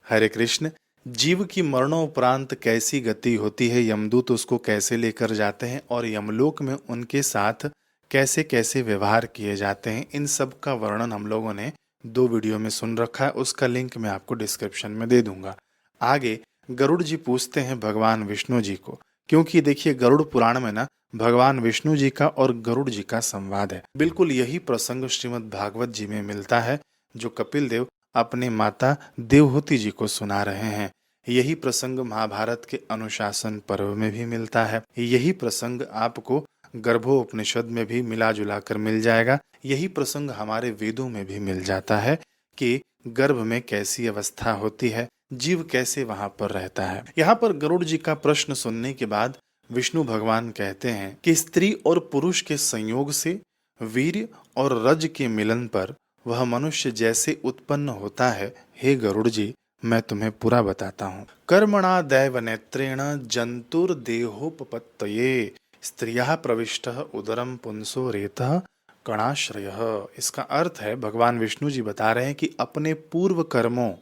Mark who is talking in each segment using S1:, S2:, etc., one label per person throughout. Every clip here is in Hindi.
S1: हरे कृष्ण। जीव की मरणोपरांत कैसी गति होती है, यमदूत उसको कैसे लेकर जाते हैं और यमलोक में उनके साथ कैसे कैसे व्यवहार किए जाते हैं, इन सब का वर्णन हम लोगों ने 2 वीडियो में सुन रखा है। उसका लिंक मैं आपको डिस्क्रिप्शन में दे दूंगा। आगे गरुड़ जी पूछते हैं भगवान विष्णु जी को, क्योंकि देखिए गरुड़ पुराण में ना भगवान विष्णु जी का और गरुड़ जी का संवाद है। बिल्कुल यही प्रसंग श्रीमद् भागवत जी में मिलता है, जो कपिल देव अपने माता देवहूति जी को सुना रहे हैं। यही प्रसंग महाभारत के अनुशासन पर्व में भी मिलता है। यही प्रसंग आपको गर्भोपनिषद में भी मिला जुला कर मिल जाएगा। यही प्रसंग हमारे वेदों में भी मिल जाता है कि गर्भ में कैसी अवस्था होती है, जीव कैसे वहां पर रहता है। यहाँ पर गरुड़ जी का प्रश्न सुनने के बाद विष्णु भगवान कहते हैं कि स्त्री और पुरुष के संयोग से वीर्य और रज के मिलन पर वह मनुष्य जैसे उत्पन्न होता है। हे गरुड़ जी, मैं तुम्हें पूरा बताता हूँ। कर्मणा दैव नेत्रेण जंतुर्देहोपपत्तये स्त्रियः प्रविष्टः उदरम पुंसो रेतः कणाश्रयः। इसका अर्थ है, भगवान विष्णु जी बता रहे हैं कि अपने पूर्व कर्मों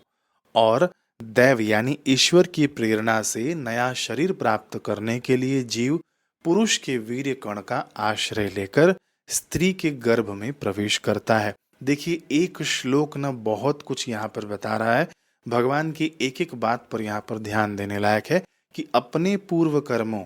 S1: और दैव यानी ईश्वर की प्रेरणा से नया शरीर प्राप्त करने के लिए जीव पुरुष के वीर्य कण का आश्रय लेकर स्त्री के गर्भ में प्रवेश करता है। देखिए एक श्लोक न बहुत कुछ यहाँ पर बता रहा है। भगवान की एक एक बात पर यहाँ पर ध्यान देने लायक है कि अपने पूर्व कर्मों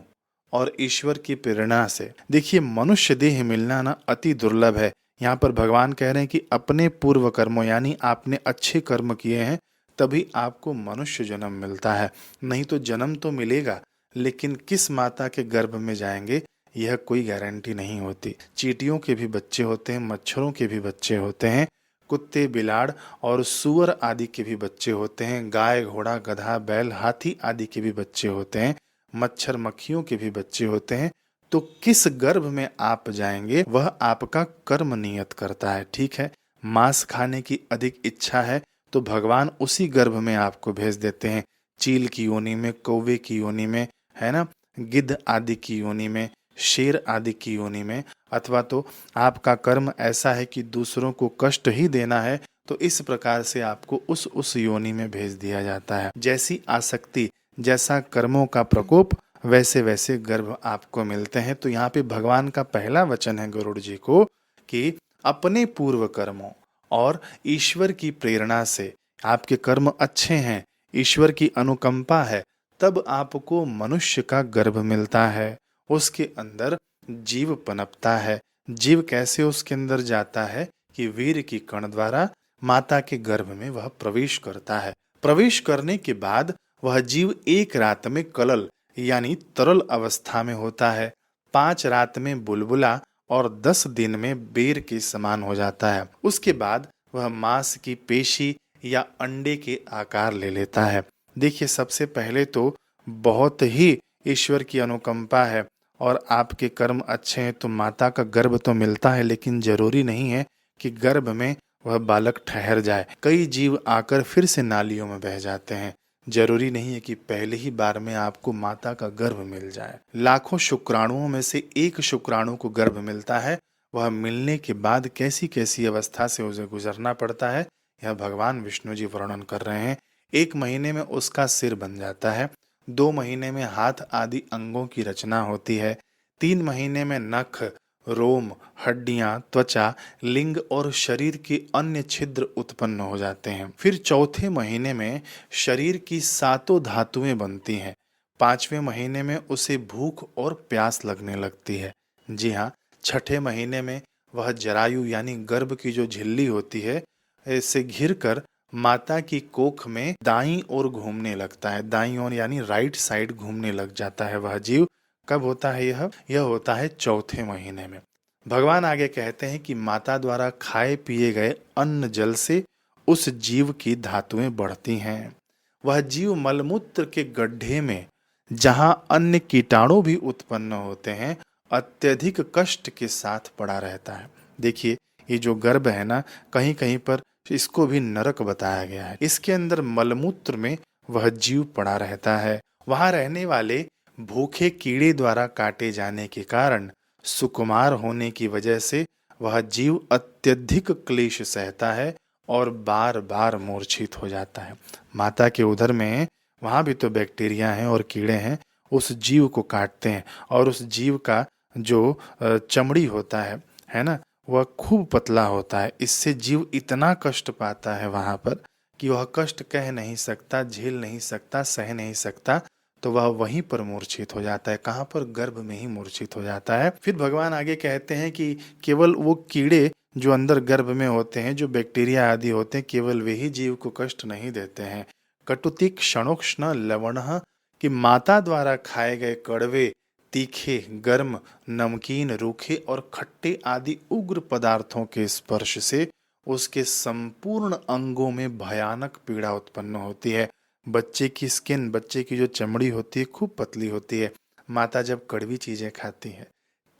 S1: और ईश्वर की प्रेरणा से, देखिए मनुष्य देह मिलना ना अति दुर्लभ है। यहाँ पर भगवान कह रहे हैं कि अपने पूर्व कर्मों यानी आपने अच्छे कर्म किए हैं तभी आपको मनुष्य जन्म मिलता है। नहीं तो जन्म तो मिलेगा, लेकिन किस माता के गर्भ में जाएंगे यह कोई गारंटी नहीं होती। चींटियों के भी बच्चे होते हैं, मच्छरों के भी बच्चे होते हैं, कुत्ते बिलाड़ और सूअर आदि के भी बच्चे होते हैं, गाय घोड़ा गधा बैल हाथी आदि के भी बच्चे होते हैं, मच्छर मक्खियों के भी बच्चे होते हैं। तो किस गर्भ में आप जाएंगे वह आपका कर्म नियत करता है। ठीक है, मांस खाने की अधिक इच्छा है तो भगवान उसी गर्भ में आपको भेज देते हैं, चील की योनि में, कौवे की योनि में, है ना, गिद्ध आदि की योनि में, शेर आदि की योनि में। अथवा तो आपका कर्म ऐसा है कि दूसरों को कष्ट ही देना है तो इस प्रकार से आपको उस योनि में भेज दिया जाता है। जैसी आसक्ति, जैसा कर्मों का प्रकोप, वैसे वैसे गर्भ आपको मिलते हैं। तो यहाँ पे भगवान का पहला वचन है गरुड़ जी को कि अपने पूर्व कर्मों और ईश्वर की प्रेरणा से आपके कर्म अच्छे हैं, ईश्वर की अनुकंपा है, तब आपको मनुष्य का गर्भ मिलता है। उसके अंदर जीव पनपता है। जीव कैसे उसके अंदर जाता है कि वीर की कण द्वारा माता के गर्भ में वह प्रवेश करता है। प्रवेश करने के बाद वह जीव 1 रात में कलल यानी तरल अवस्था में होता है, 5 रात में बुलबुला और 10 दिन में बेर के समान हो जाता है। उसके बाद वह मांस की पेशी या अंडे के आकार ले लेता है। देखिए सबसे पहले तो बहुत ही ईश्वर की अनुकंपा है और आपके कर्म अच्छे हैं तो माता का गर्भ तो मिलता है, लेकिन जरूरी नहीं है कि गर्भ में वह बालक ठहर जाए। कई जीव आकर फिर से नालियों में बह जाते हैं। जरूरी नहीं है कि पहले ही बार में आपको माता का गर्भ मिल जाए। लाखों शुक्राणुओं में से एक शुक्राणु को गर्भ मिलता है। वह मिलने के बाद कैसी कैसी अवस्था से उसे गुजरना पड़ता है यह भगवान विष्णु जी वर्णन कर रहे हैं। 1 महीने में उसका सिर बन जाता है, 2 महीने में हाथ आदि अंगों की रचना होती है, 3 महीने में नख, रोम, हड्डियां, त्वचा, लिंग और शरीर के अन्य छिद्र उत्पन्न हो जाते हैं। फिर चौथे महीने में शरीर की 7 धातुएं बनती हैं। 5वें महीने में उसे भूख और प्यास लगने लगती है। जी हाँ, छठे महीने में वह जरायु यानी गर्भ की जो झिल्ली होती है इससे घिर कर माता की कोख में दाईं ओर घूमने लगता है। दाईं ओर यानी राइट साइड घूमने लग जाता है वह जीव। कब होता है यह होता है चौथे महीने में। भगवान आगे कहते हैं कि माता द्वारा खाए पिए गए अन्न जल से उस जीव की धातुएं बढ़ती हैं। वह जीव मलमूत्र के गड्ढे में जहां अन्य कीटाणु भी उत्पन्न होते हैं अत्यधिक कष्ट के साथ पड़ा रहता है। देखिए ये जो गर्भ है ना, कहीं कहीं पर इसको भी नरक बताया गया है। इसके अंदर मलमूत्र में वह जीव पड़ा रहता है। वहां रहने वाले भूखे कीड़े द्वारा काटे जाने के कारण सुकुमार होने की वजह से वह जीव अत्यधिक क्लेश सहता है और बार बार मूर्छित हो जाता है। माता के उदर में वहाँ भी तो बैक्टीरिया हैं और कीड़े हैं, उस जीव को काटते हैं और उस जीव का जो चमड़ी होता है ना, वह खूब पतला होता है। इससे जीव इतना कष्ट पाता है वहाँ पर कि वह कष्ट कह नहीं सकता, झेल नहीं सकता, सह नहीं सकता, तो वह वहीं पर मूर्छित हो जाता है। कहाँ पर? गर्भ में ही मूर्छित हो जाता है। फिर भगवान आगे कहते हैं कि केवल वो कीड़े जो अंदर गर्भ में होते हैं, जो बैक्टीरिया आदि होते हैं, केवल वे ही जीव को कष्ट नहीं देते हैं। कटुति क्षणोक्ष्ण लवणः, कि माता द्वारा खाए गए कड़वे, तीखे, गर्म, नमकीन, रूखे और खट्टे आदि उग्र पदार्थों के स्पर्श से उसके संपूर्ण अंगों में भयानक पीड़ा उत्पन्न होती है। बच्चे की स्किन, बच्चे की जो चमड़ी होती है, खूब पतली होती है। माता जब कड़वी चीजें खाती है,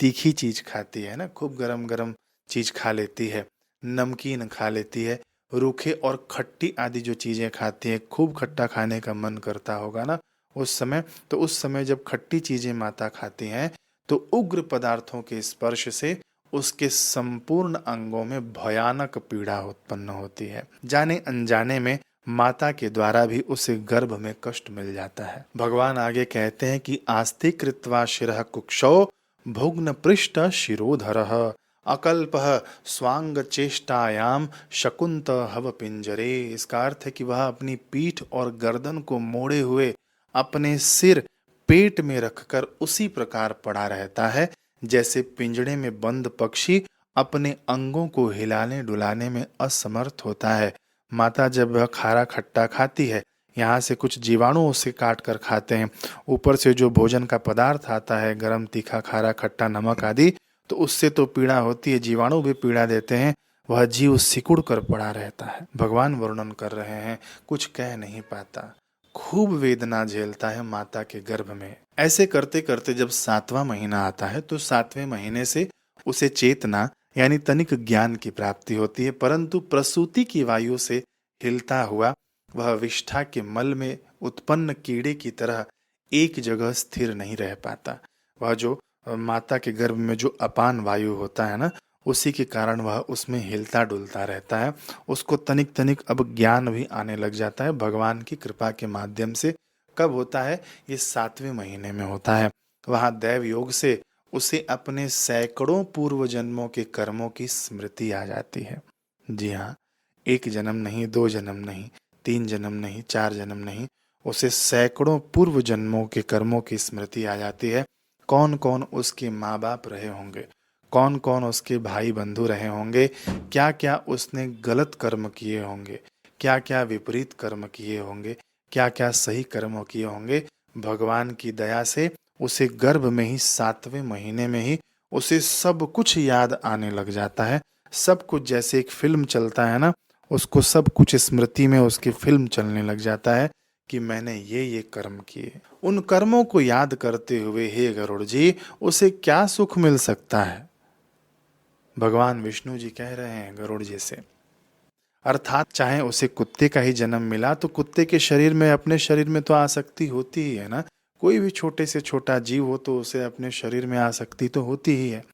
S1: तीखी चीज खाती है ना, खूब गरम गरम चीज खा लेती है, नमकीन खा लेती है, रूखे और खट्टी आदि जो चीजें खाती है, खूब खट्टा खाने का मन करता होगा ना उस समय। तो उस समय जब खट्टी चीजें माता खाती हैं तो उग्र पदार्थों के स्पर्श से उसके संपूर्ण अंगों में भयानक पीड़ा उत्पन्न होती है। जाने अनजाने में माता के द्वारा भी उसे गर्भ में कष्ट मिल जाता है। भगवान आगे कहते हैं कि आस्ते कृत्वा शिरः कुक्षौ भुग्न पृष्ठ शिरोधरः अकल्पः स्वांग चेष्टायाम शकुंत हव पिंजरे। इसका अर्थ है कि वह अपनी पीठ और गर्दन को मोड़े हुए अपने सिर पेट में रखकर उसी प्रकार पड़ा रहता है जैसे पिंजड़े में बंद पक्षी अपने अंगों को हिलाने डुलाने में असमर्थ होता है। माता जब वह खारा खट्टा खाती है, यहाँ से कुछ जीवाणु उसे काट कर खाते हैं, ऊपर से जो भोजन का पदार्थ आता है, गरम, तीखा, खारा, खट्टा, नमक आदि, तो उससे तो पीड़ा होती है, जीवाणु भी पीड़ा देते हैं। वह जीव सिकुड़ कर पड़ा रहता है। भगवान वर्णन कर रहे हैं, कुछ कह नहीं पाता, खूब वेदना झेलता है माता के गर्भ में। ऐसे करते करते जब 7वां महीना आता है तो 7वें महीने से उसे चेतना यानी तनिक ज्ञान की प्राप्ति होती है, परंतु प्रसूति की वायु से हिलता हुआ वह विष्ठा के मल में उत्पन्न कीड़े की तरह एक जगह स्थिर नहीं रह पाता। वह जो माता के गर्भ में जो अपान वायु होता है ना, उसी के कारण वह उसमें हिलता डुलता रहता है। उसको तनिक तनिक अब ज्ञान भी आने लग जाता है भगवान की कृपा के माध्यम से। कब होता है? ये 7वें महीने में होता है। वहाँ दैव योग से उसे अपने सैकड़ों पूर्व जन्मों के कर्मों की स्मृति आ जाती है। जी हाँ, एक जन्म नहीं, 2 जन्म नहीं, 3 जन्म नहीं, 4 जन्म नहीं, उसे सैकड़ों पूर्व जन्मों के कर्मों की स्मृति आ जाती है। कौन कौन उसके माँ बाप रहे होंगे, कौन कौन उसके भाई बंधु रहे होंगे, क्या क्या उसने गलत कर्म किए होंगे, क्या क्या विपरीत कर्म किए होंगे, क्या क्या सही कर्म किए होंगे। भगवान की दया से उसे गर्भ में ही 7वें महीने में ही उसे सब कुछ याद आने लग जाता है। सब कुछ जैसे एक फिल्म चलता है ना, उसको सब कुछ स्मृति में उसकी फिल्म चलने लग जाता है कि मैंने ये कर्म किए। उन कर्मों को याद करते हुए हे गरुड़ जी, उसे क्या सुख मिल सकता है? भगवान विष्णु जी कह रहे हैं गरुड़ जी से। अर्थात चाहे उसे कुत्ते का ही जन्म मिला तो कुत्ते के शरीर में, अपने शरीर में तो आसक्ति होती ही है ना। कोई भी छोटे से छोटा जीव हो तो उसे अपने शरीर में आसक्ति तो होती ही है।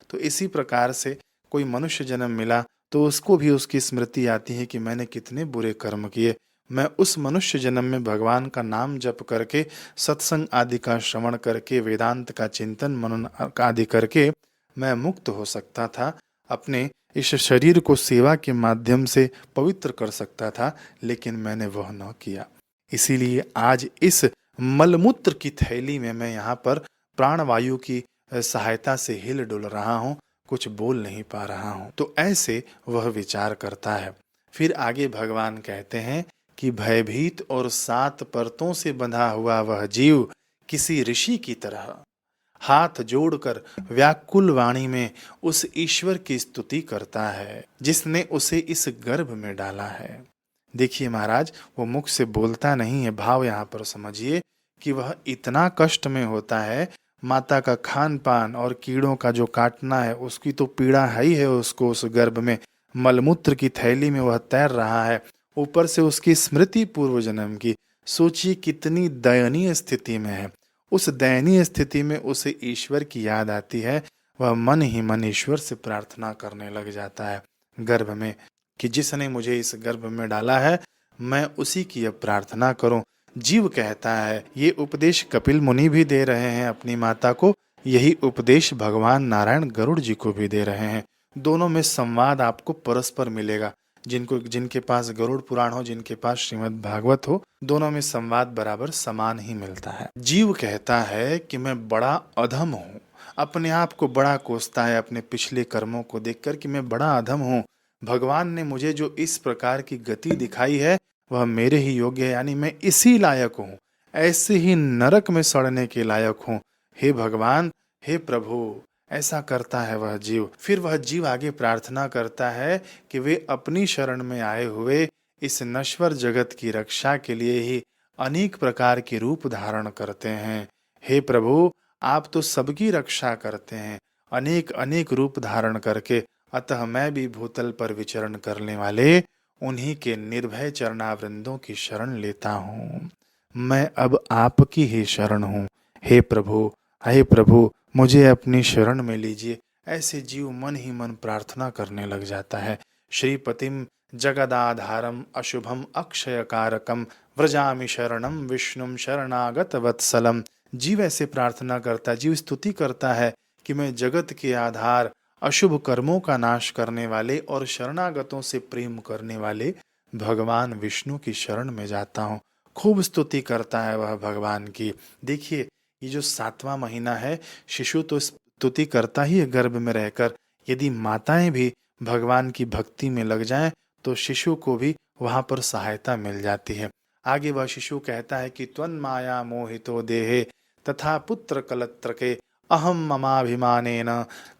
S1: तो इसी प्रकार से कोई मनुष्य जन्म मिला तो उसको भी उसकी स्मृति आती है कि मैंने कितने बुरे कर्म किए। मैं उस मनुष्य जन्म में भगवान का नाम जप करके, सत्संग आदि का श्रवण करके, वेदांत का चिंतन मनन आदि करके मैं मुक्त हो सकता था, अपने इस शरीर को सेवा के माध्यम से पवित्र कर सकता था, लेकिन मैंने वह न किया। इसीलिए आज इस मलमूत्र की थैली में मैं यहाँ पर प्राणवायु की सहायता से हिल डुल रहा हूँ, कुछ बोल नहीं पा रहा हूँ। तो ऐसे वह विचार करता है। फिर आगे भगवान कहते हैं कि भयभीत और 7 परतों से बंधा हुआ वह जीव किसी ऋषि की तरह हाथ जोड़कर व्याकुल वाणी में उस ईश्वर की स्तुति करता है जिसने उसे इस गर्भ में डाला है। देखिए महाराज, वो मुख से बोलता नहीं है, भाव यहाँ पर समझिए कि वह इतना कष्ट में होता है। माता का खान पान और कीड़ों का जो काटना है, उसकी तो पीड़ा है ही है उसको। उस गर्भ में मलमूत्र की थैली में वह तैर रहा है, ऊपर से उसकी स्मृति पूर्व जन्म की। सोचिए कितनी दयनीय स्थिति में है। उस दयनीय स्थिति में उसे ईश्वर की याद आती है, वह मन ही मन ईश्वर से प्रार्थना करने लग जाता है गर्भ में। कि जिसने मुझे इस गर्भ में डाला है मैं उसी की अब प्रार्थना करूं। जीव कहता है, ये उपदेश कपिल मुनि भी दे रहे हैं अपनी माता को, यही उपदेश भगवान नारायण गरुड़ जी को भी दे रहे हैं। दोनों में संवाद आपको परस्पर मिलेगा। जिनके पास गरुड़ पुराण हो, जिनके पास श्रीमद् भागवत हो, दोनों में संवाद बराबर समान ही मिलता है। जीव कहता है कि मैं बड़ा अधम हूँ, अपने आप को बड़ा कोसता है अपने पिछले कर्मों को देखकर कि मैं बड़ा अधम हूँ। भगवान ने मुझे जो इस प्रकार की गति दिखाई है वह मेरे ही योग्य है, यानी मैं इसी लायक हूँ, ऐसे ही नरक में सड़ने के लायक हूँ। हे भगवान, हे प्रभु, ऐसा करता है वह जीव। फिर वह जीव आगे प्रार्थना करता है कि वे अपनी शरण में आए हुए इस नश्वर जगत की रक्षा के लिए ही अनेक प्रकार के रूप धारण करते हैं। हे प्रभु, आप तो सबकी रक्षा करते हैं अनेक अनेक रूप धारण करके, अतः मैं भी भूतल पर विचरण करने वाले उन्हीं के निर्भय चरणावृंदों की शरण लेता हूँ। मैं अब आपकी ही शरण हूँ। हे प्रभु, मुझे अपनी शरण में लीजिए। ऐसे जीव मन ही मन प्रार्थना करने लग जाता है। श्रीपतिम जगदाधारम अशुभम अक्षयकारकम व्रजामि शरणम विष्णुम शरणागत वत्सलम। जीव ऐसे प्रार्थना करता, जीव स्तुति करता है कि मैं जगत के आधार, अशुभ कर्मों का नाश करने वाले और शरणागतों से प्रेम करने वाले भगवान विष्णु की शरण में जाता हूँ। खूब स्तुति करता है वह भगवान की। देखिए, ये जो 7वां महीना है, शिशु तो स्तुति करता ही है गर्भ में रहकर। यदि माताएं भी भगवान की भक्ति में लग जाएं तो शिशु को भी वहां पर सहायता मिल जाती है। आगे वह शिशु कहता है कि त्वन् माया मोहितो देहे तथा पुत्र कलत्र के अहम ममाभिमानेन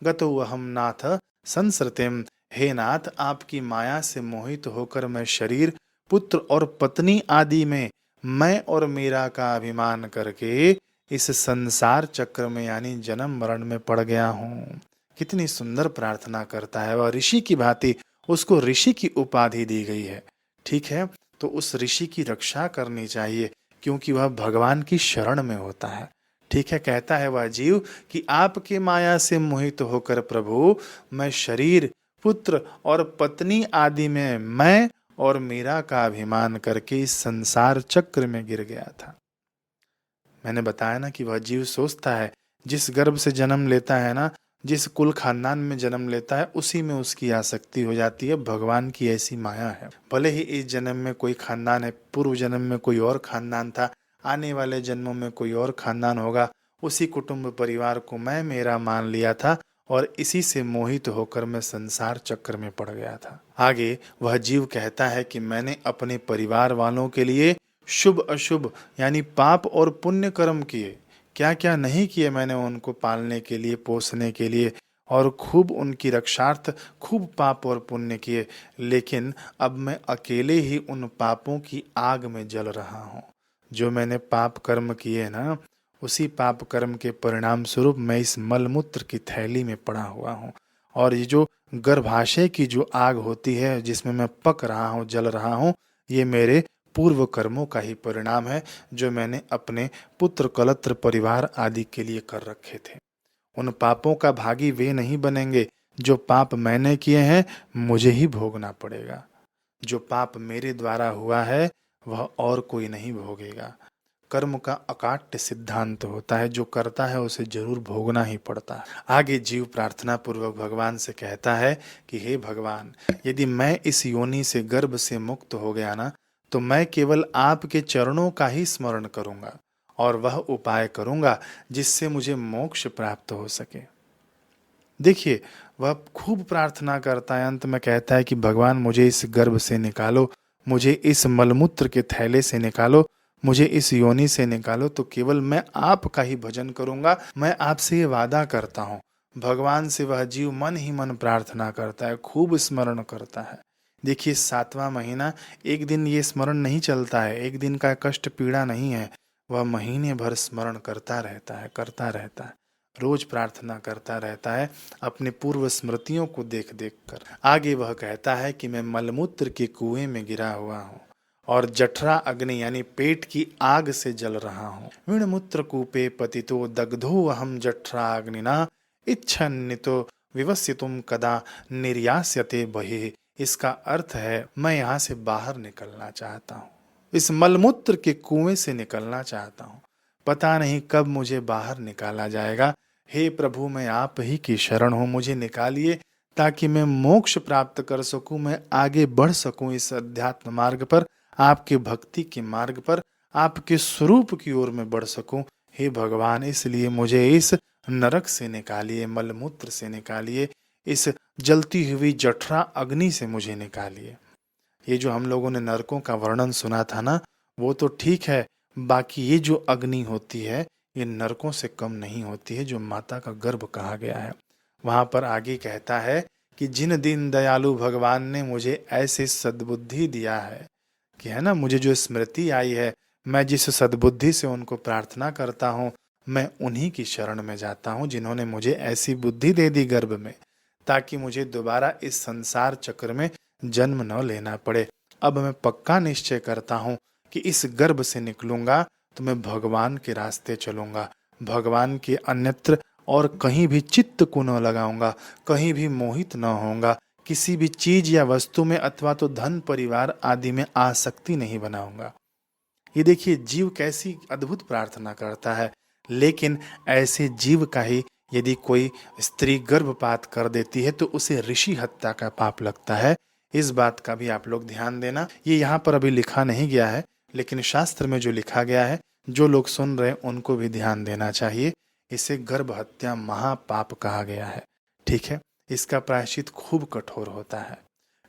S1: गतो अहम नाथ संसृतिम। हे नाथ, आपकी माया से मोहित होकर मैं शरीर, पुत्र और पत्नी आदि में मैं और मेरा का अभिमान करके इस संसार चक्र में यानी जन्म मरण में पड़ गया हूँ। कितनी सुंदर प्रार्थना करता है वह, ऋषि की भांति। उसको ऋषि की उपाधि दी गई है, ठीक है, तो उस ऋषि की रक्षा करनी चाहिए क्योंकि वह भगवान की शरण में होता है। ठीक है, कहता है वह जीव कि आपके माया से मोहित होकर प्रभु मैं शरीर, पुत्र और पत्नी आदि में मैं और मेरा का अभिमान करके इस संसार चक्र में गिर गया था। मैंने बताया ना कि वह जीव सोचता है, जिस गर्भ से जन्म लेता है ना, जिस कुल खानदान में जन्म लेता है उसी में उसकी आसक्ति हो जाती है। भगवान की ऐसी माया है। भले ही इस जन्म में कोई खानदान है, पूर्व जन्म में कोई और खानदान था, आने वाले जन्मों में कोई और खानदान होगा, उसी कुटुंब परिवार को मैं मेरा मान लिया था और इसी से मोहित होकर मैं संसार चक्र में पड़ गया था। आगे वह जीव कहता है कि मैंने अपने परिवार वालों के लिए शुभ अशुभ यानी पाप और पुण्य कर्म किए, क्या क्या नहीं किए मैंने उनको पालने के लिए, पोसने के लिए, और खूब उनकी रक्षार्थ खूब पाप और पुण्य किए, लेकिन अब मैं अकेले ही उन पापों की आग में जल रहा हूँ। जो मैंने पाप कर्म किए ना, उसी पाप कर्म के परिणाम स्वरूप मैं इस मलमूत्र की थैली में पड़ा हुआ हूँ। और ये जो गर्भाशय की जो आग होती है जिसमें मैं पक रहा हूँ, जल रहा हूँ, ये मेरे पूर्व कर्मों का ही परिणाम है जो मैंने अपने पुत्र कलत्र परिवार आदि के लिए कर रखे थे। उन पापों का भागी वे नहीं बनेंगे। जो पाप मैंने किए हैं मुझे ही भोगना पड़ेगा। जो पाप मेरे द्वारा हुआ है वह और कोई नहीं भोगेगा। कर्म का अकाट्य सिद्धांत होता है, जो करता है उसे जरूर भोगना ही पड़ता है। आगे जीव प्रार्थना पूर्वक भगवान से कहता है कि हे भगवान, यदि मैं इस योनि से गर्भ से मुक्त हो गया ना, तो मैं केवल आपके चरणों का ही स्मरण करूंगा और वह उपाय करूंगा जिससे मुझे मोक्ष प्राप्त हो सके। देखिए, वह खूब प्रार्थना करता है, अंत में कहता है कि भगवान मुझे इस गर्भ से निकालो, मुझे इस मलमूत्र के थैले से निकालो, मुझे इस योनि से निकालो, तो केवल मैं आपका ही भजन करूंगा। मैं आपसे ये वादा करता हूँ। भगवान से वह जीव मन ही मन प्रार्थना करता है, खूब स्मरण करता है। देखिए, 7वां महीना एक दिन ये स्मरण नहीं चलता है, एक दिन का कष्ट पीड़ा नहीं है। वह महीने भर स्मरण करता रहता है, रोज प्रार्थना करता रहता है अपने पूर्व स्मृतियों को देख देख कर। आगे वह कहता है कि मैं मलमूत्र के कुएं में गिरा हुआ हूँ और जठरा अग्नि यानी पेट की आग से जल रहा हूँ। विणमूत्र कूपे पतितो दग्धो अहम जठराग्निना इच्छन्नितो विवस्यतुम कदा निर्यास्यते बहिः। इसका अर्थ है मैं यहाँ से बाहर निकलना चाहता हूँ, इस मलमूत्र के कुएं से निकलना चाहता हूँ। पता नहीं कब मुझे बाहर निकाला जाएगा। हे प्रभु, मैं आप ही की शरण हूँ, मुझे निकालिए ताकि मैं मोक्ष प्राप्त कर सकूं, मैं आगे बढ़ सकूं इस अध्यात्म मार्ग पर, आपके भक्ति के मार्ग पर, आपके स्वरूप की ओर में बढ़ सकूं। हे भगवान, इसलिए मुझे इस नरक से निकालिए, मलमूत्र से निकालिए, इस जलती हुई जठरा अग्नि से मुझे निकालिए। ये जो हम लोगों ने नरकों का वर्णन सुना था ना, वो तो ठीक है, बाकी ये जो अग्नि होती है ये नरकों से कम नहीं होती है, जो माता का गर्भ कहा गया है। वहां पर आगे कहता है कि जिन दिन दयालु भगवान ने मुझे ऐसे सद्बुद्धि दिया है कि है ना, मुझे जो स्मृति आई है, मैं जिस सद्बुद्धि से उनको प्रार्थना करता हूँ, मैं उन्हीं की शरण में जाता हूँ जिन्होंने मुझे ऐसी बुद्धि दे दी गर्भ में, ताकि मुझे दोबारा इस संसार चक्र में जन्म न लेना पड़े। अब मैं पक्का निश्चय करता हूँ कि इस गर्भ से निकलूंगा तो मैं भगवान के रास्ते चलूंगा, भगवान के अन्यत्र और कहीं भी चित्त को न लगाऊंगा, कहीं भी मोहित न होऊंगा, किसी भी चीज या वस्तु में अथवा तो धन परिवार आदि में आसक्ति नहीं बनाऊंगा। ये देखिए जीव कैसी अद्भुत प्रार्थना करता है। लेकिन ऐसे जीव का ही यदि कोई स्त्री गर्भपात कर देती है तो उसे ऋषि हत्या का पाप लगता है। इस बात का भी आप लोग ध्यान देना। ये यहाँ पर अभी लिखा नहीं गया है, लेकिन शास्त्र में जो लिखा गया है, जो लोग सुन रहे हैं उनको भी ध्यान देना चाहिए। इसे गर्भ हत्या महापाप कहा गया है। ठीक है, इसका प्रायश्चित खूब कठोर होता है।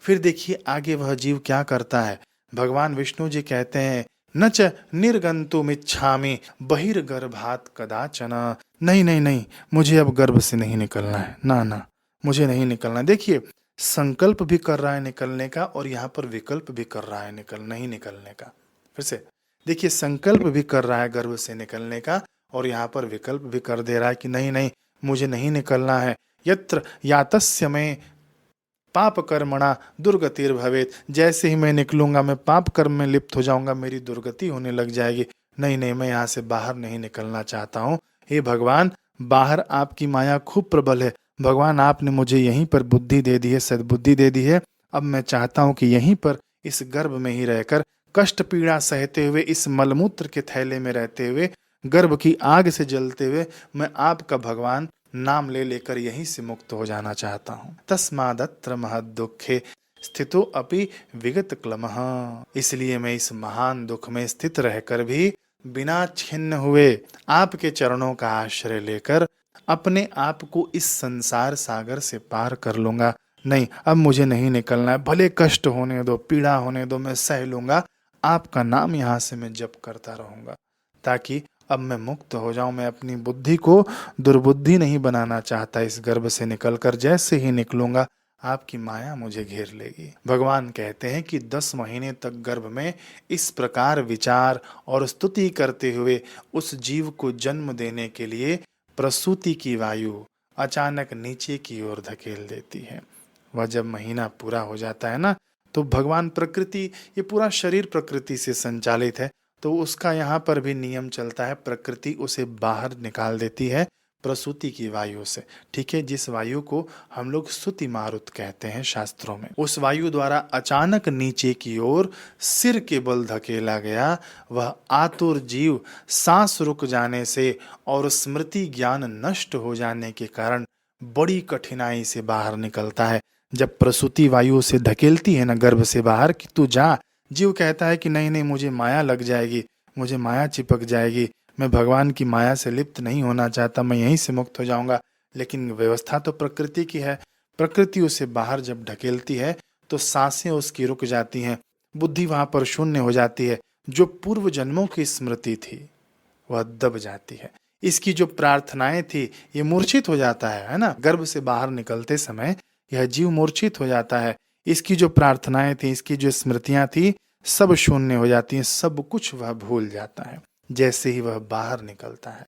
S1: फिर देखिए आगे वह जीव क्या करता है। भगवान विष्णु जी कहते हैं, न च निर्गंतुमिच्छामि बहिर्गर्भात् कदाचन। नहीं नहीं नहीं, मुझे अब गर्भ से नहीं निकलना है, ना ना, मुझे नहीं निकलना। देखिए संकल्प भी कर रहा है निकलने का और यहाँ पर विकल्प भी कर रहा है नहीं निकलने का। फिर से देखिए, संकल्प भी कर रहा है गर्भ से निकलने का और यहाँ पर विकल्प भी कर दे रहा है कि नहीं नहीं, मुझे नहीं निकलना है। यत्र यातस्य में पाप कर्मणा दुर्गतिर्भवेत। जैसे ही मैं निकलूंगा मैं पाप कर्म में लिप्त हो जाऊंगा, मेरी दुर्गति होने लग जाएगी। नहीं नहीं, मैं यहाँ से बाहर नहीं निकलना चाहता हूँ। हे भगवान, बाहर आपकी माया खूब प्रबल है। भगवान, आपने मुझे यहीं पर बुद्धि दे दी है, सद्बुद्धि दे दी है। अब मैं चाहता हूँ कि यहीं पर इस गर्भ में ही रहकर कष्ट पीड़ा सहते हुए, इस मलमूत्र के थैले में रहते हुए, गर्भ की आग से जलते हुए, मैं आपका भगवान नाम ले लेकर यहीं से मुक्त हो जाना चाहता हूँ। तस्मादत्र महद दुखे स्थितो अपि विगत क्लमः। इसलिए मैं इस महान दुख में स्थित रहकर भी बिना छिन्न हुए आपके चरणों का आश्रय लेकर अपने आप को इस संसार सागर से पार कर लूंगा। नहीं, अब मुझे नहीं निकलना है, भले कष्ट होने दो, पीड़ा होने दो, मैं सह लूंगा। आपका नाम यहाँ से मैं जप करता रहूंगा ताकि अब मैं मुक्त हो जाऊं। मैं अपनी बुद्धि को दुर्बुद्धि नहीं बनाना चाहता। इस गर्भ से निकलकर जैसे ही निकलूंगा आपकी माया मुझे घेर लेगी। भगवान कहते हैं कि 10 महीने तक गर्भ में इस प्रकार विचार और स्तुति करते हुए उस जीव को जन्म देने के लिए प्रसूति की वायु अचानक नीचे की ओर धकेल देती है। वह जब महीना पूरा हो जाता है ना, तो भगवान प्रकृति, ये पूरा शरीर प्रकृति से संचालित है, तो उसका यहाँ पर भी नियम चलता है। प्रकृति उसे बाहर निकाल देती है प्रसूति की वायु से। ठीक है, जिस वायु को हम लोग सुति मारुत कहते हैं शास्त्रों में। उस वायु द्वारा अचानक नीचे की ओर सिर के बल धकेला गया वह आतुर जीव सांस रुक जाने से और स्मृति ज्ञान नष्ट हो जाने के कारण बड़ी कठिनाई से बाहर निकलता है। जब प्रसूति वायु से धकेलती है ना गर्भ से बाहर कि तू जा, जीव कहता है कि नहीं नहीं, मुझे माया लग जाएगी, मुझे माया चिपक जाएगी, मैं भगवान की माया से लिप्त नहीं होना चाहता, मैं यहीं से मुक्त हो जाऊंगा। लेकिन व्यवस्था तो प्रकृति की है। प्रकृति उसे बाहर जब ढकेलती है तो सांसें उसकी रुक जाती हैं, बुद्धि वहां पर शून्य हो जाती है। जो पूर्व जन्मों की स्मृति थी वह दब जाती है। इसकी जो प्रार्थनाएं थी ये मूर्छित हो जाता है ना। गर्भ से बाहर निकलते समय यह जीव मूर्छित हो जाता है। इसकी जो प्रार्थनाएं थी, इसकी जो स्मृतियां थी, सब शून्य हो जाती हैं, सब कुछ वह भूल जाता है जैसे ही वह बाहर निकलता है।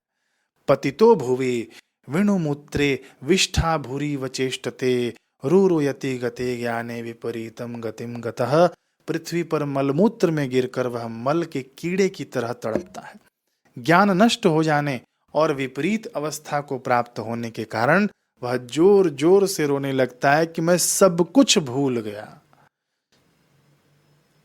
S1: पतितो भुवि विणुमूत्रे विष्ठा भूरि वचेष्टते रुरुयति गते ज्ञाने विपरीतम गतिम गतः। पृथ्वी पर मलमूत्र में गिरकर वह मल के कीड़े की तरह तड़पता है। ज्ञान नष्ट हो जाने और विपरीत अवस्था को प्राप्त होने के कारण वह जोर जोर से रोने लगता है कि मैं सब कुछ भूल गया।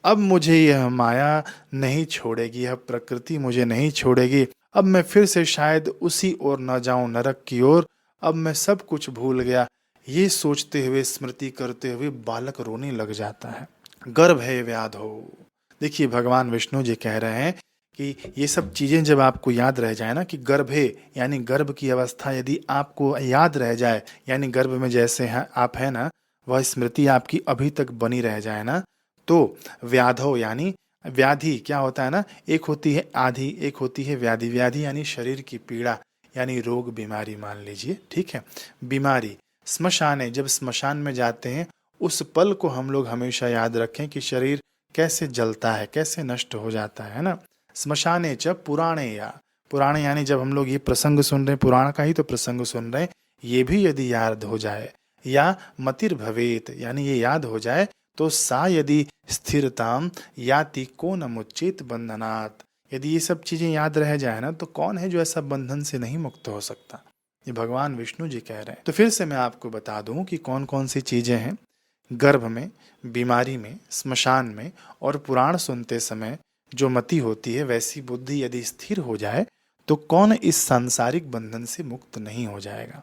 S1: अब मुझे यह माया नहीं छोड़ेगी, यह प्रकृति मुझे नहीं छोड़ेगी। अब मैं फिर से शायद उसी ओर न जाऊं, नरक की ओर। अब मैं सब कुछ भूल गया। ये सोचते हुए, स्मृति करते हुए बालक रोने लग जाता है। गर्भ है व्याधो। देखिए भगवान विष्णु जी कह रहे हैं कि ये सब चीजें जब आपको याद रह जाए ना, कि गर्भ है यानी गर्भ की अवस्था यदि आपको याद रह जाए, यानी गर्भ में जैसे हैं आप है ना, वह स्मृति आपकी अभी तक बनी रह जाए ना, तो व्याधो यानी व्याधि क्या होता है ना, एक होती है आधि, एक होती है व्याधि। व्याधि यानी शरीर की पीड़ा, यानी रोग बीमारी मान लीजिए, ठीक है, बीमारी। स्मशान है, जब स्मशान में जाते हैं उस पल को हम लोग हमेशा याद रखें कि शरीर कैसे जलता है, कैसे नष्ट हो जाता है ना। स्मशाने च पुराणे, या पुराणे यानी जब हम लोग ये प्रसंग सुन रहे हैं, पुराण का ही तो प्रसंग सुन रहे हैं, ये भी यदि याद हो जाए, या मतिर भवेत यानी ये याद हो जाए, तो सा यदि स्थिरताम याति को न मुच्चेत बंधनात्। यदि ये सब चीजें याद रह जाए ना, तो कौन है जो ऐसा बंधन से नहीं मुक्त हो सकता। ये भगवान विष्णु जी कह रहे हैं। तो फिर से मैं आपको बता दूं कि कौन कौन सी चीजें हैं। गर्भ में, बीमारी में, स्मशान में और पुराण सुनते समय जो मति होती है, वैसी बुद्धि यदि स्थिर हो जाए तो कौन इस सांसारिक बंधन से मुक्त नहीं हो जाएगा।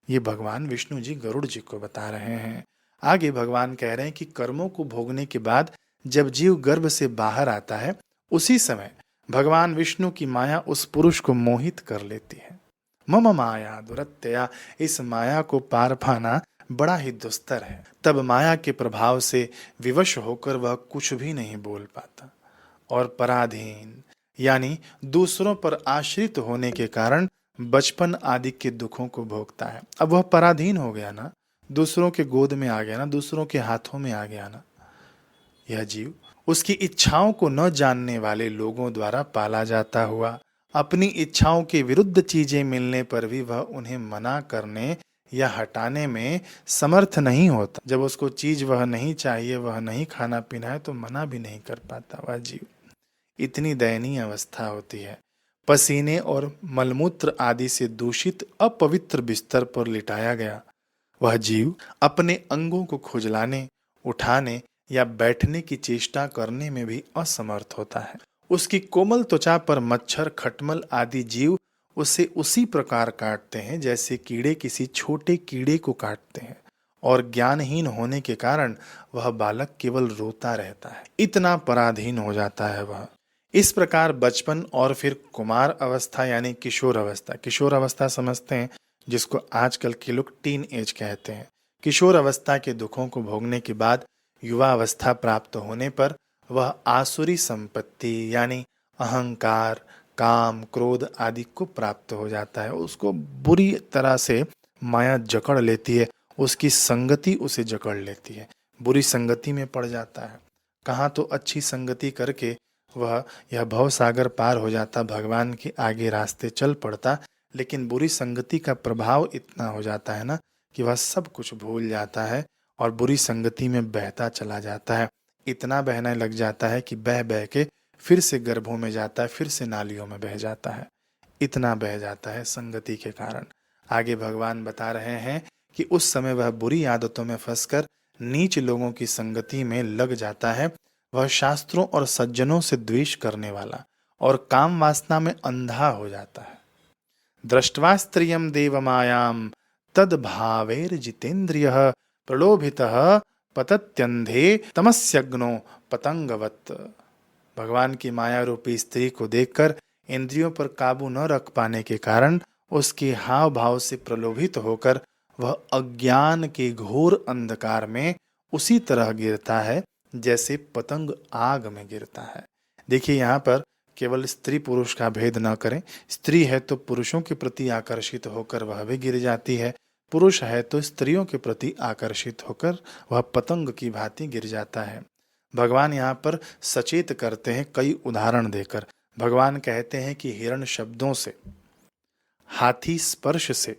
S1: ये भगवान विष्णु जी गरुड़ जी को बता रहे हैं। आगे भगवान कह रहे हैं कि कर्मों को भोगने के बाद जब जीव गर्भ से बाहर आता है, उसी समय भगवान विष्णु की माया उस पुरुष को मोहित कर लेती है। मम माया दुरत्यया, इस माया को पार पाना बड़ा ही दुस्तर है। तब माया के प्रभाव से विवश होकर वह कुछ भी नहीं बोल पाता और पराधीन यानी दूसरों पर आश्रित होने के कारण बचपन आदि के दुखों को भोगता है। अब वह पराधीन हो गया ना, दूसरों के गोद में आ गया ना, दूसरों के हाथों में आ गया ना, यह जीव उसकी इच्छाओं को न जानने वाले लोगों द्वारा पाला जाता हुआ, अपनी इच्छाओं के विरुद्ध चीजें मिलने पर भी वह उन्हें मना करने या हटाने में समर्थ नहीं होता। जब उसको चीज वह नहीं चाहिए, वह नहीं खाना पीना है, तो मना भी नहीं कर पाता वह जीव। इतनी दयनीय अवस्था होती है। पसीने और मलमूत्र आदि से दूषित अपवित्र बिस्तर पर लिटाया गया वह जीव अपने अंगों को खुजलाने, उठाने या बैठने की चेष्टा करने में भी असमर्थ होता है। उसकी कोमल त्वचा पर मच्छर, खटमल आदि जीव उसे उसी प्रकार काटते हैं जैसे कीड़े किसी छोटे कीड़े को काटते हैं, और ज्ञानहीन होने के कारण वह बालक केवल रोता रहता है। इतना पराधीन हो जाता है वह। इस प्रकार बचपन और फिर कुमार अवस्था यानी किशोर अवस्था, किशोर अवस्था समझते हैं जिसको आजकल के लोग टीन एज कहते हैं। किशोर अवस्था के दुखों को भोगने के बाद युवा अवस्था प्राप्त होने पर वह आसुरी संपत्ति यानी अहंकार, काम, क्रोध आदि को प्राप्त हो जाता है। उसको बुरी तरह से माया जकड़ लेती है, उसकी संगति उसे जकड़ लेती है, बुरी संगति में पड़ जाता है। कहाँ तो अच्छी संगति करके वह यह भव सागर पार हो जाता, भगवान के आगे रास्ते चल पड़ता, लेकिन बुरी संगति का प्रभाव इतना हो जाता है ना कि वह सब कुछ भूल जाता है और बुरी संगति में बहता चला जाता है। इतना बहने लग जाता है कि बह बह के फिर से गर्भों में जाता है, फिर से नालियों में बह जाता है। इतना बह जाता है संगति के कारण। आगे भगवान बता रहे हैं कि उस समय वह बुरी आदतों में फंसकर नीच लोगों की संगति में लग जाता है। वह शास्त्रों और सज्जनों से द्वेष करने वाला और काम वासना में अंधा हो जाता है। दृष्ट्वा स्त्रियं देवमायां तद्भावैर्जितेन्द्रियः प्रलोभितः पतत्यन्धे तमस्यग्नो पतंगवत्। भगवान की माया रूपी स्त्री को देखकर इंद्रियों पर काबू न रख पाने के कारण उसके हाव भाव से प्रलोभित होकर वह अज्ञान के घोर अंधकार में उसी तरह गिरता है जैसे पतंग आग में गिरता है। देखिए यहाँ पर केवल स्त्री पुरुष का भेद न करें। स्त्री है तो पुरुषों के प्रति आकर्षित होकर वह भी गिर जाती है, पुरुष है तो स्त्रियों के प्रति आकर्षित होकर वह पतंग की भांति गिर जाता है। भगवान यहाँ पर सचेत करते हैं कई उदाहरण देकर। भगवान कहते हैं कि हिरण शब्दों से, हाथी स्पर्श से,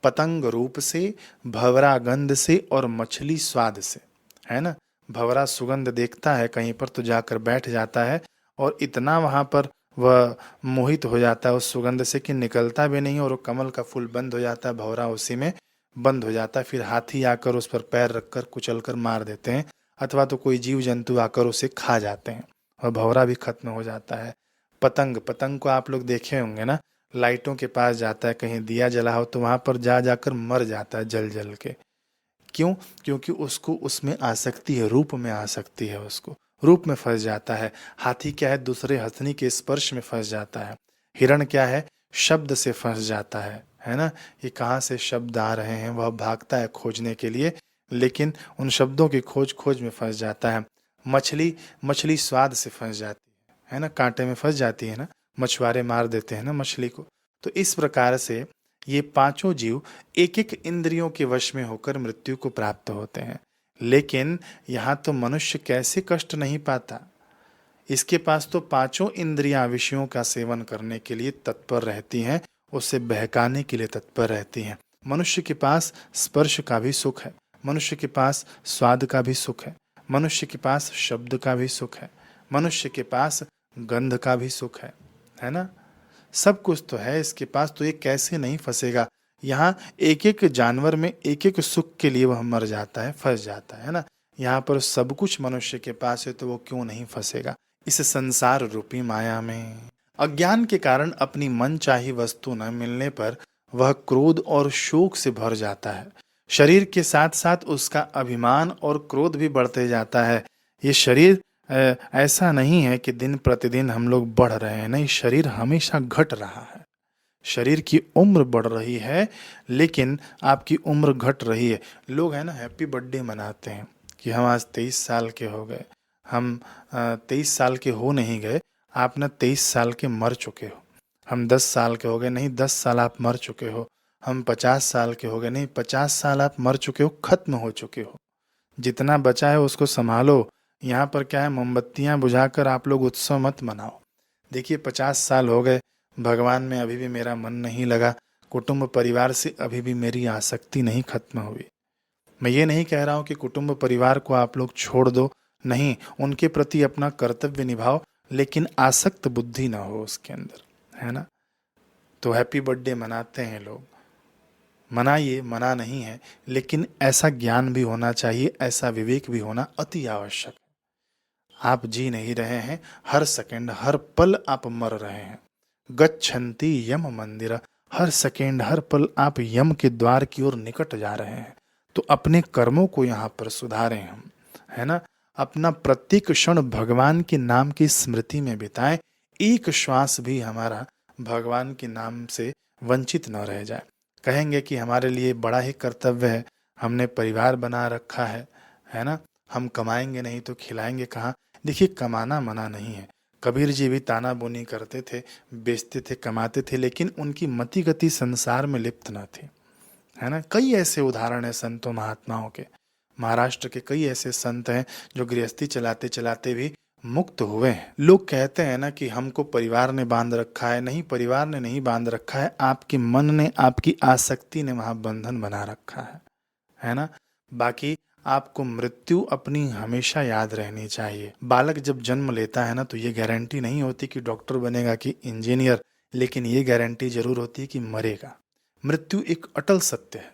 S1: पतंग रूप से, भंवरा गंध से और मछली स्वाद से, है ना। भंवरा सुगंध देखता है कहीं पर तो जाकर बैठ जाता है और इतना वहां पर वह मोहित हो जाता है उस सुगंध से कि निकलता भी नहीं, और वो कमल का फूल बंद हो जाता है, भंवरा उसी में बंद हो जाता है। फिर हाथी आकर उस पर पैर रखकर कुचलकर मार देते हैं। अथवा तो कोई जीव जंतु आकर उसे खा जाते हैं और भंवरा भी खत्म हो जाता है। पतंग पतंग को आप लोग देखे होंगे ना, लाइटों के पास जाता है, कहीं दिया जला हो तो वहां पर जा जाकर मर जाता है जल जल के। क्यों? क्योंकि उसको उसमें आसक्ति है, रूप में आसक्ति है, उसको रूप में फंस जाता है। हाथी क्या है? दूसरे हथनी के स्पर्श में फंस जाता है। हिरण क्या है? शब्द से फंस जाता है ना। ये कहाँ से शब्द आ रहे हैं वह भागता है खोजने के लिए, लेकिन उन शब्दों की खोज खोज में फंस जाता है। मछली मछली स्वाद से फंस जाती है ना, कांटे में फंस जाती है ना, मछुआरे मार देते हैं ना मछली को। तो इस प्रकार से ये पांचों जीव एक एक इंद्रियों के वश में होकर मृत्यु को प्राप्त होते हैं। लेकिन यहाँ तो मनुष्य कैसे कष्ट नहीं पाता, इसके पास तो पांचों इंद्रियां विषयों का सेवन करने के लिए तत्पर रहती हैं, उसे बहकाने के लिए तत्पर रहती हैं। मनुष्य के पास स्पर्श का भी सुख है, मनुष्य के पास स्वाद का भी सुख है, मनुष्य के पास शब्द का भी सुख है, मनुष्य के पास गंध का भी सुख है ना। सब कुछ तो है इसके पास, तो ये कैसे नहीं फंसेगा। यहाँ एक एक जानवर में एक एक सुख के लिए वह मर जाता है, फंस जाता है ना। यहाँ पर सब कुछ मनुष्य के पास है तो वो क्यों नहीं फंसेगा इस संसार रूपी माया में। अज्ञान के कारण अपनी मनचाही वस्तु न मिलने पर वह क्रोध और शोक से भर जाता है। शरीर के साथ साथ उसका अभिमान और क्रोध भी बढ़ते जाता है। ये शरीर ऐसा नहीं है कि दिन प्रतिदिन हम लोग बढ़ रहे हैं, नहीं, शरीर हमेशा घट रहा है। शरीर की उम्र बढ़ रही है लेकिन आपकी उम्र घट रही है। लोग है ना हैप्पी बर्थडे मनाते हैं कि हम आज 23 साल के हो गए। हम 23 साल के हो नहीं गए, आप ना 23 साल के मर चुके हो। हम 10 साल के हो गए, नहीं 10 साल आप मर चुके हो। हम 50 साल के हो गए, नहीं 50 साल आप मर चुके हो, खत्म हो चुके हो। जितना बचा है उसको संभालो। यहाँ पर क्या है, मोमबत्तियाँ बुझाकर आप लोग उत्सव मत मनाओ। देखिए 50 साल हो गए, भगवान में अभी भी मेरा मन नहीं लगा, कुटुंब परिवार से अभी भी मेरी आसक्ति नहीं खत्म हुई। मैं ये नहीं कह रहा हूँ कि कुटुंब परिवार को आप लोग छोड़ दो, नहीं, उनके प्रति अपना कर्तव्य निभाओ, लेकिन आसक्त बुद्धि ना हो उसके अंदर, है ना। तो हैप्पी बर्थडे मनाते हैं लोग, मनाइए, मना नहीं है, लेकिन ऐसा ज्ञान भी होना चाहिए, ऐसा विवेक भी होना अति आवश्यक है। आप जी नहीं रहे हैं, हर सेकंड हर पल आप मर रहे हैं। गच्छन्ति यम मंदिर, हर सेकंड हर पल आप यम के द्वार की ओर निकट जा रहे हैं। तो अपने कर्मों को यहाँ पर सुधारें हम, है ना। अपना प्रत्येक क्षण भगवान के नाम की स्मृति में बिताएं, एक श्वास भी हमारा भगवान के नाम से वंचित न रह जाए। कहेंगे कि हमारे लिए बड़ा ही कर्तव्य है, हमने परिवार बना रखा है ना, हम कमाएंगे नहीं तो खिलाएंगे कहाँ। देखिए कमाना मना नहीं है, कबीर जी भी ताना बोनी करते थे, बेचते थे, कमाते थे, लेकिन उनकी मति गति संसार में लिप्त न थी, है ना। कई ऐसे उदाहरण है संतों महात्माओं के, महाराष्ट्र के कई ऐसे संत हैं जो गृहस्थी चलाते चलाते भी मुक्त हुए हैं। लोग कहते हैं ना कि हमको परिवार ने बांध रखा है, नहीं, परिवार ने नहीं बांध रखा है, आपके मन ने, आपकी आसक्ति ने वहां बंधन बना रखा है ना। बाकी आपको मृत्यु अपनी हमेशा याद रहनी चाहिए। बालक जब जन्म लेता है ना तो ये गारंटी नहीं होती कि डॉक्टर बनेगा कि इंजीनियर, लेकिन ये गारंटी जरूर होती है कि मरेगा। मृत्यु एक अटल सत्य है,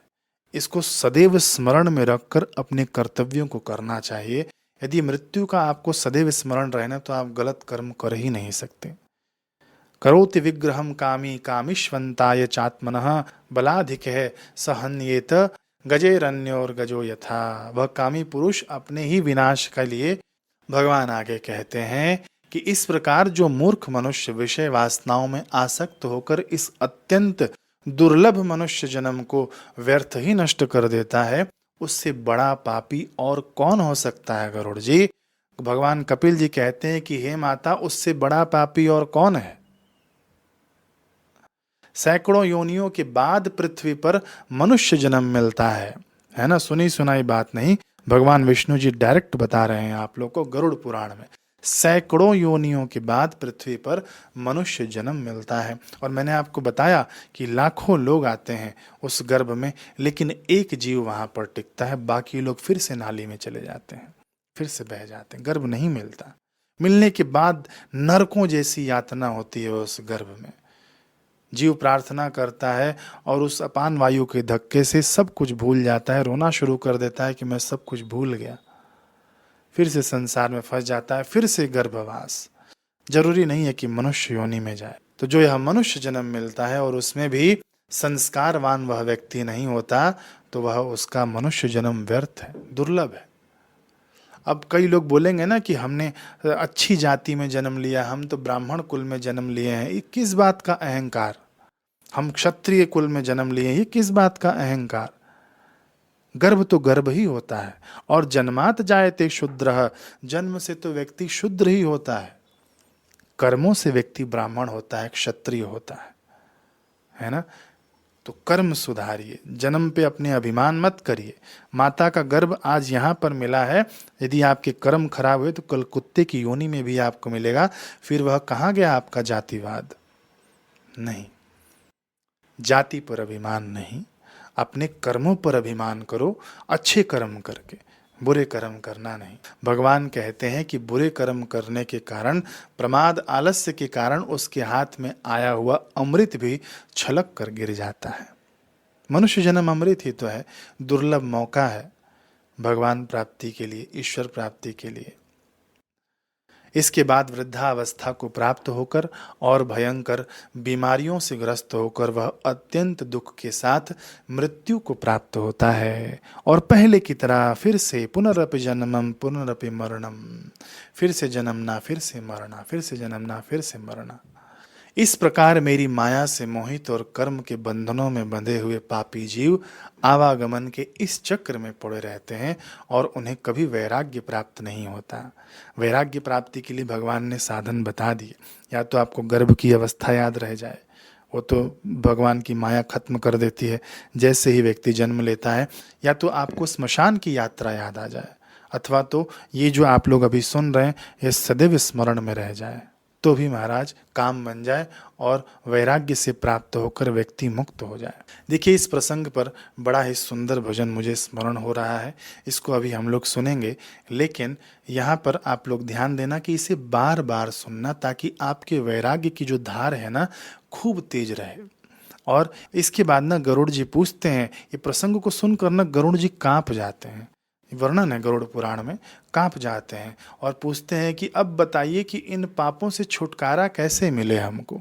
S1: इसको सदैव स्मरण में रखकर अपने कर्तव्यों को करना चाहिए। यदि मृत्यु का आपको सदैव स्मरण रहना तो आप गलत कर्म कर ही नहीं सकते। करोति विग्रहम कामी कामिष्वंताय चात्मनः बलाधिक्य सहन्येत गजेरन्योर गजो यथा। वह कामी पुरुष अपने ही विनाश के लिए, भगवान आगे कहते हैं कि इस प्रकार जो मूर्ख मनुष्य विषय वासनाओं में आसक्त होकर इस अत्यंत दुर्लभ मनुष्य जन्म को व्यर्थ ही नष्ट कर देता है, उससे बड़ा पापी और कौन हो सकता है गरुड़ जी। भगवान कपिल जी कहते हैं कि हे माता, उससे बड़ा पापी और कौन है। सैकड़ों योनियों के बाद पृथ्वी पर मनुष्य जन्म मिलता है ना। सुनी सुनाई बात नहीं, भगवान विष्णु जी डायरेक्ट बता रहे हैं आप लोग को गरुड़ पुराण में। सैकड़ों योनियों के बाद पृथ्वी पर मनुष्य जन्म मिलता है। और मैंने आपको बताया कि लाखों लोग आते हैं उस गर्भ में, लेकिन एक जीव वहां पर टिकता है, बाकी लोग फिर से नाली में चले जाते हैं, फिर से बह जाते हैं, गर्भ नहीं मिलता। मिलने के बाद नरकों जैसी यातना होती है उस गर्भ में। जीव प्रार्थना करता है और उस अपान वायु के धक्के से सब कुछ भूल जाता है, रोना शुरू कर देता है कि मैं सब कुछ भूल गया, फिर से संसार में फंस जाता है, फिर से गर्भवास। जरूरी नहीं है कि मनुष्य योनि में जाए। तो जो यह मनुष्य जन्म मिलता है और उसमें भी संस्कारवान वह व्यक्ति नहीं होता, तो वह उसका मनुष्य जन्म व्यर्थ है, दुर्लभ है। अब कई लोग बोलेंगे ना कि हमने अच्छी जाति में जन्म लिया, हम तो ब्राह्मण कुल में जन्म लिए हैं, ये किस बात का अहंकार। हम क्षत्रिय कुल में जन्म लिए हैं, ये किस बात का अहंकार। गर्भ तो गर्भ ही होता है। और जन्मात जायते शूद्रः, जन्म से तो व्यक्ति शूद्र ही होता है। कर्मों से व्यक्ति ब्राह्मण होता है, क्षत्रिय होता है ना। तो कर्म सुधारिए, जन्म पे अपने अभिमान मत करिए। माता का गर्भ आज यहाँ पर मिला है, यदि आपके कर्म खराब हुए तो कल कुत्ते की योनि में भी आपको मिलेगा। फिर वह कहाँ गया आपका जातिवाद। नहीं, जाति पर अभिमान नहीं, अपने कर्मों पर अभिमान करो, अच्छे कर्म करके, बुरे कर्म करना नहीं। भगवान कहते हैं कि बुरे कर्म करने के कारण, प्रमाद आलस्य के कारण उसके हाथ में आया हुआ अमृत भी छलक कर गिर जाता है। मनुष्य जन्म अमृत ही तो है, दुर्लभ मौका है भगवान प्राप्ति के लिए, ईश्वर प्राप्ति के लिए। इसके बाद वृद्धावस्था को प्राप्त होकर और भयंकर बीमारियों से ग्रस्त होकर वह अत्यंत दुख के साथ मृत्यु को प्राप्त होता है। और पहले की तरह फिर से पुनरपि जन्मम पुनरपि मरणम, फिर से जन्मना, फिर से मरना, फिर से जन्मना, फिर से मरना। इस प्रकार मेरी माया से मोहित और कर्म के बंधनों में बंधे हुए पापी जीव आवागमन के इस चक्र में पड़े रहते हैं और उन्हें कभी वैराग्य प्राप्त नहीं होता। वैराग्य प्राप्ति के लिए भगवान ने साधन बता दिए। या तो आपको गर्भ की अवस्था याद रह जाए, वो तो भगवान की माया खत्म कर देती है जैसे ही व्यक्ति जन्म लेता है, या तो आपको स्मशान की यात्रा याद आ जाए, अथवा तो ये जो आप लोग अभी सुन रहे हैं ये सदैव स्मरण में रह जाए, तो भी महाराज काम बन जाए और वैराग्य से प्राप्त होकर व्यक्ति मुक्त हो जाए। देखिए, इस प्रसंग पर बड़ा ही सुंदर भजन मुझे स्मरण हो रहा है, इसको अभी हम लोग सुनेंगे। लेकिन यहाँ पर आप लोग ध्यान देना कि इसे बार बार सुनना, ताकि आपके वैराग्य की जो धार है ना खूब तेज रहे। और इसके बाद ना गरुड़ जी पूछते हैं, ये प्रसंग को सुनकर ना गरुड़ जी कांप जाते हैं, वर्णन है गरुड़ पुराण में, कांप जाते हैं और पूछते हैं कि अब बताइए कि इन पापों से छुटकारा कैसे मिले हमको।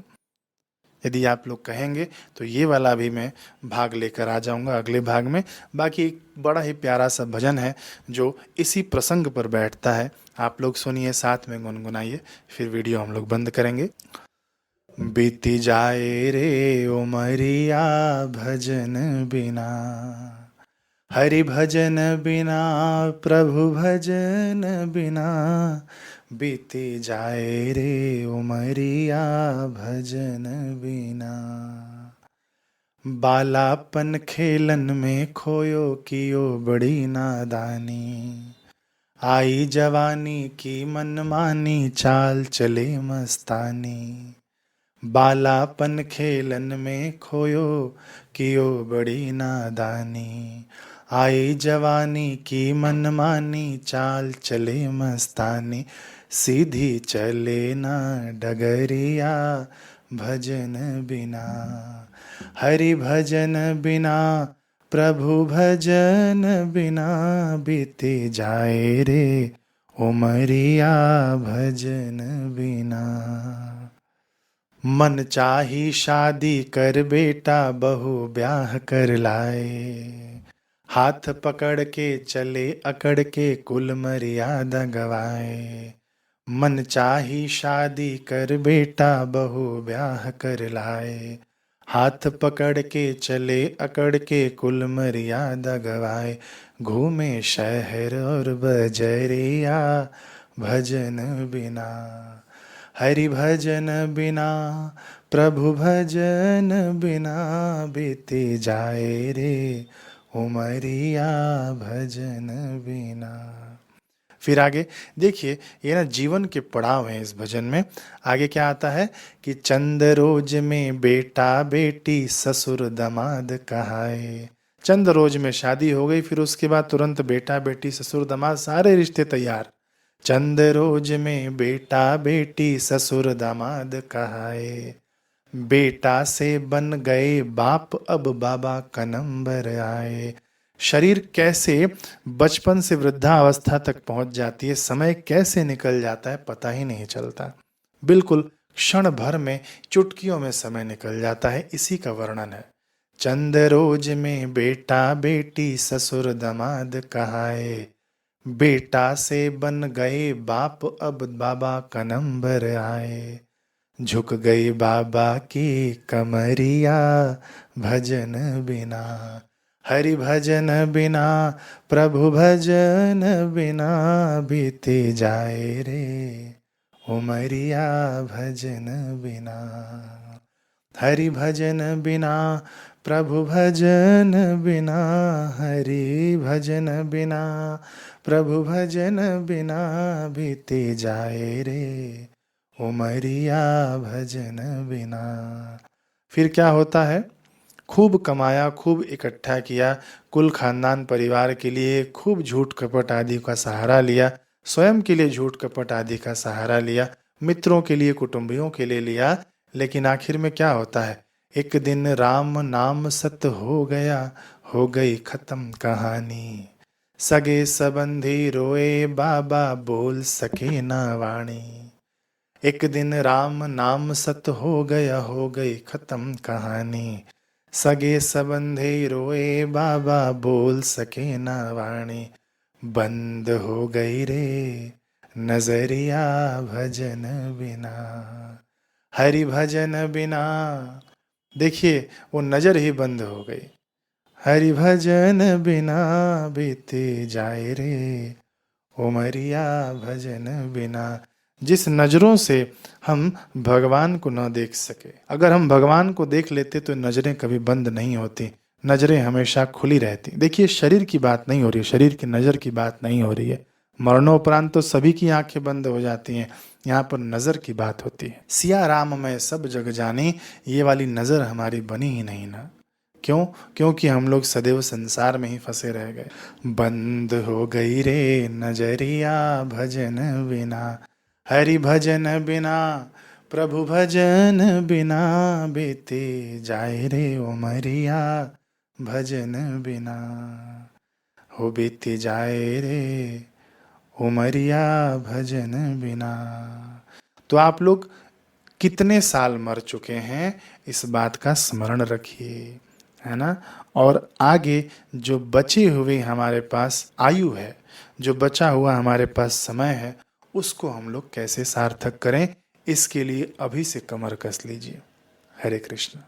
S1: यदि आप लोग कहेंगे तो ये वाला भी मैं भाग लेकर आ जाऊंगा अगले भाग में। बाकी एक बड़ा ही प्यारा सा भजन है जो इसी प्रसंग पर बैठता है, आप लोग सुनिए, साथ में गुनगुनाइए, फिर वीडियो हम लोग बंद करेंगे। बीती जाए रे उमरिया भजन बिना, हरि भजन बिना प्रभु भजन बिना, बीती जाए रे उमरिया भजन बिना। बालापन खेलन में खोयो कियो बड़ी नादानी, आई जवानी की मनमानी चाल चले मस्तानी। बालापन खेलन में खोयो कियो बड़ी नादानी, आई जवानी की मनमानी चाल चले मस्तानी। सीधी चले ना डगरिया भजन बिना, हरि भजन बिना प्रभु भजन बिना, बीते जाए रे उमरिया भजन बिना। मन चाही शादी कर बेटा बहू ब्याह कर लाए, हाथ पकड़ के चले अकड़ के कुल मर्यादा गवाए। मन चाही शादी कर बेटा बहू ब्याह कर लाए, हाथ पकड़ के चले अकड़ के कुल मर्यादा गवाए। घूमे शहर और बजरिया भजन बिना, हरि भजन बिना प्रभु भजन बिना, बीते जाए रे उमरिया भजन बिना। फिर आगे देखिए, ये ना जीवन के पड़ाव हैं इस भजन में। आगे क्या आता है कि चंद रोज में बेटा बेटी ससुर दमाद कहाए। चंद रोज में शादी हो गई, फिर उसके बाद तुरंत बेटा बेटी ससुर दमाद सारे रिश्ते तैयार। चंद रोज में बेटा बेटी ससुर दामाद कहाए, बेटा से बन गए बाप अब बाबा का नंबर आए। शरीर कैसे बचपन से वृद्धावस्था तक पहुंच जाती है, समय कैसे निकल जाता है पता ही नहीं चलता। बिल्कुल क्षण भर में, चुटकियों में समय निकल जाता है, इसी का वर्णन है। चंद रोज में बेटा बेटी ससुर दमाद कहाए, बेटा से बन गए बाप अब बाबा का नंबर आए। झुक गई बाबा की कमरिया भजन बिना, हरि भजन बिना, प्रभु भजन बिना, बीते जाए रे उमरिया भजन बिना। हरि भजन बिना, प्रभु भजन बिना, हरि भजन बिना, प्रभु भजन बिना, बीते जाए रे उमरिया भजन बिना। फिर क्या होता है? खूब कमाया, खूब इकट्ठा किया, कुल खानदान परिवार के लिए खूब झूठ कपट आदि का सहारा लिया, स्वयं के लिए झूठ कपट आदि का सहारा लिया, मित्रों के लिए, कुटुंबियों के लिए लिया, लेकिन आखिर में क्या होता है? एक दिन राम नाम सत हो गया, हो गई खत्म कहानी। सगे संबंधी रोए, बाबा बोल सके ना वाणी। एक दिन राम नाम सत हो गया, हो गई खत्म कहानी। सगे संबंधी रोए, बाबा बोल सके ना वाणी। बंद हो गई रे नजरिया भजन बिना, हरि भजन बिना। देखिए वो नजर ही बंद हो गई। हरि भजन बिना, बीते जाए रे उमरिया भजन बिना। जिस नजरों से हम भगवान को न देख सके, अगर हम भगवान को देख लेते तो नजरें कभी बंद नहीं होती, नजरें हमेशा खुली रहती। देखिए शरीर की बात नहीं हो रही है, शरीर की नजर की बात नहीं हो रही है। मरणोपरांत तो सभी की आंखें बंद हो जाती हैं, यहाँ पर नजर की बात होती है। सिया राम मैं सब जग जानी, ये वाली नजर हमारी बनी ही नहीं ना। क्यों? क्योंकि हम लोग सदैव संसार में ही फंसे रह गए। बंद हो गई रे नजरिया भजन बिना, हरि भजन बिना, प्रभु भजन बिना, बीते जाए रे उमरिया भजन बिना। हो बीते जाए रे उमरिया भजन बिना। तो आप लोग कितने साल मर चुके हैं, इस बात का स्मरण रखिए, है ना। और आगे जो बची हुई हमारे पास आयु है, जो बचा हुआ हमारे पास समय है, उसको हम लोग कैसे सार्थक करें, इसके लिए अभी से कमर कस लीजिए। हरे कृष्ण।